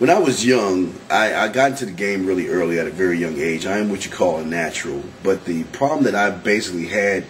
when I was young, I got into the game really early at a very young age. I am what you call a natural. But the problem that I basically had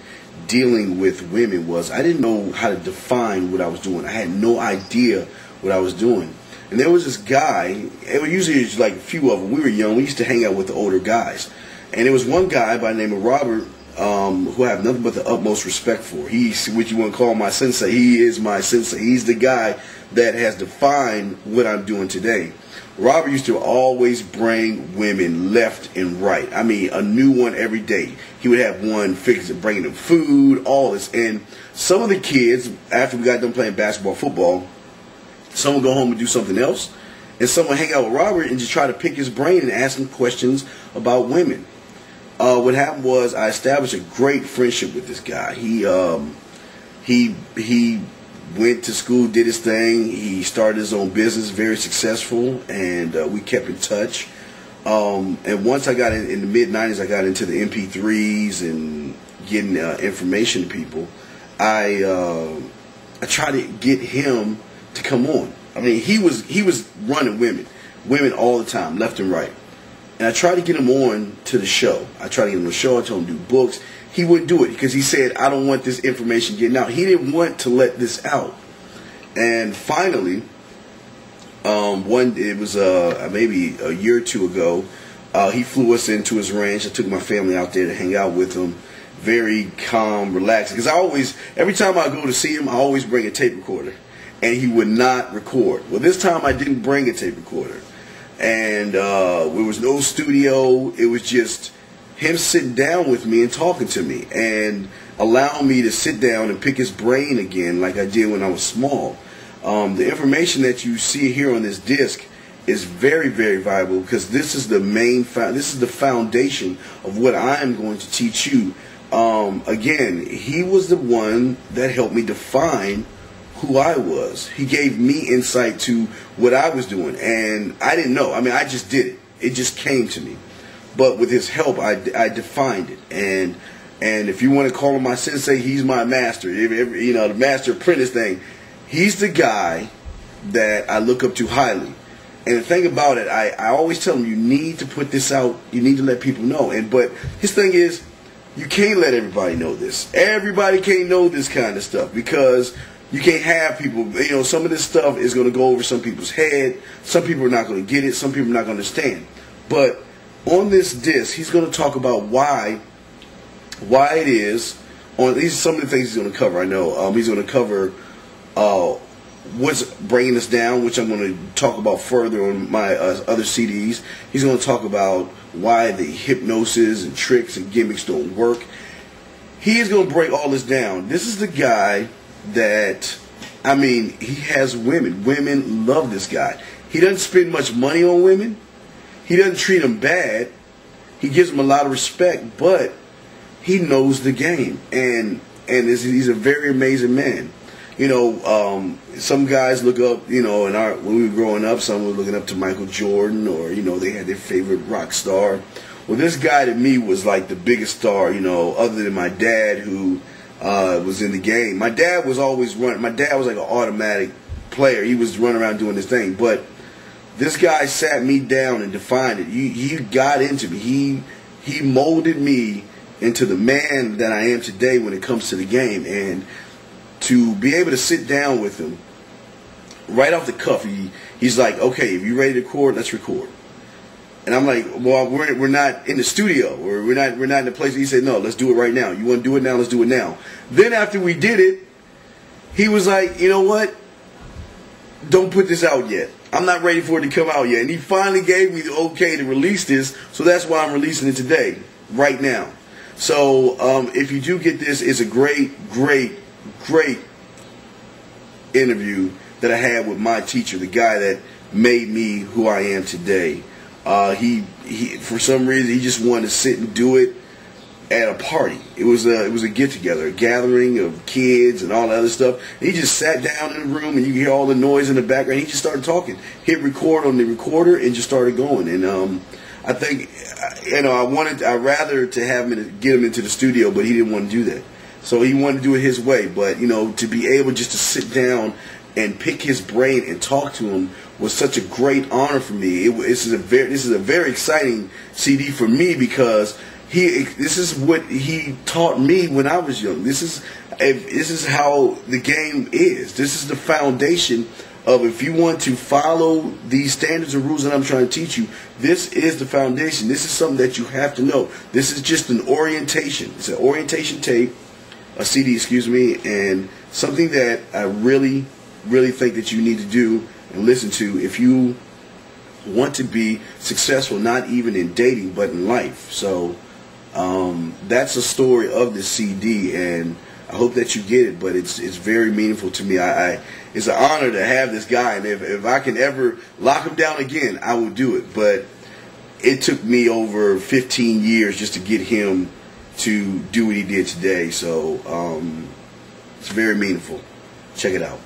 dealing with women was I didn't know how to define what I was doing. I had no idea what I was doing. And there was this guy, it was usually like a few of them. We were young. We used to hang out with the older guys. And there was one guy by the name of Robert who I have nothing but the utmost respect for. He's what you want to call my sensei. He is my sensei. He's the guy that has defined what I'm doing today. Robert used to always bring women left and right. I mean, a new one every day. He would have one fixing, bringing them food, all this. And some of the kids, after we got done playing basketball, football, some would go home and do something else. And some would hang out with Robert and just try to pick his brain and ask him questions about women. What happened was I established a great friendship with this guy. He went to school, did his thing. He started his own business, very successful, and we kept in touch. And once I got in the mid-'90s, I got into the MP3s and getting information to people. I tried to get him to come on. I mean, he was running women all the time, left and right. And I tried to get him on to the show. I tried to get him on the show. I told him to do books. He wouldn't do it because he said, I don't want this information getting out. He didn't want to let this out. And finally, it was maybe a year or two ago, he flew us into his ranch. I took my family out there to hang out with him. Very calm, relaxed. Because every time I go to see him, I always bring a tape recorder. And he would not record. Well, this time I didn't bring a tape recorder. And there was no studio. It was just him sitting down with me and talking to me and allowing me to sit down and pick his brain again like I did when I was small. The information that you see here on this disc is very, very valuable because this is the foundation of what I am going to teach you. Again, he was the one that helped me define who I was. He gave me insight to what I was doing, and I didn't know. I mean, I just did it. It just came to me. But with his help, I defined it. And if you want to call him my sensei, he's my master. You know, the master apprentice thing. He's the guy that I look up to highly. And the thing about it, I always tell him, you need to put this out. You need to let people know. But his thing is, you can't let everybody know this. Everybody can't know this kind of stuff because you can't have people, you know, some of this stuff is going to go over some people's head. Some people are not going to get it. Some people are not going to understand. But on this disc, he's going to talk about why it is. These are some of the things he's going to cover. I know he's going to cover what's bringing us down, which I'm going to talk about further on my other CDs. He's going to talk about why the hypnosis and tricks and gimmicks don't work. He is going to break all this down. This is the guy that, I mean, he has women. Women love this guy. He doesn't spend much money on women. He doesn't treat them bad. He gives them a lot of respect, but he knows the game. And he's a very amazing man. You know, some guys look up, you know, when we were growing up, some were looking up to Michael Jordan, or, you know, they had their favorite rock star. Well, this guy to me was like the biggest star, you know, other than my dad, who was in the game. My dad was always running. My dad was like an automatic player. He was running around doing his thing. But this guy sat me down and defined it. He got into me. He molded me into the man that I am today when it comes to the game. And to be able to sit down with him right off the cuff, he's like, okay, if you're ready to record, let's record. And I'm like, well, we're not in the studio, or we're not in the place. He said, no, let's do it right now. You want to do it now? Let's do it now. Then after we did it, he was like, you know what? Don't put this out yet. I'm not ready for it to come out yet. And he finally gave me the okay to release this, so that's why I'm releasing it today, right now. So if you do get this, it's a great, great, great interview that I had with my teacher, the guy that made me who I am today. He for some reason, he just wanted to sit and do it at a party. It was a get-together, a gathering of kids and all that other stuff. And he just sat down in the room, and you hear all the noise in the background. He just started talking, hit record on the recorder, and just started going. And I think, you know, I'd rather to have him get him into the studio, but he didn't want to do that. So he wanted to do it his way. But, you know, to be able just to sit down and pick his brain and talk to him was such a great honor for me. This is a very exciting CD for me because this is what he taught me when I was young. This is how the game is. This is the foundation of, if you want to follow these standards and rules that I'm trying to teach you, this is the foundation. This is something that you have to know. This is just an orientation. It's an orientation tape, a CD, excuse me, and something that I really, really think that you need to do and listen to if you want to be successful, not even in dating, but in life. So that's the story of the CD, and I hope that you get it, but it's very meaningful to me. It's an honor to have this guy, and if I can ever lock him down again, I will do it. But it took me over 15 years just to get him to do what he did today. So it's very meaningful. Check it out.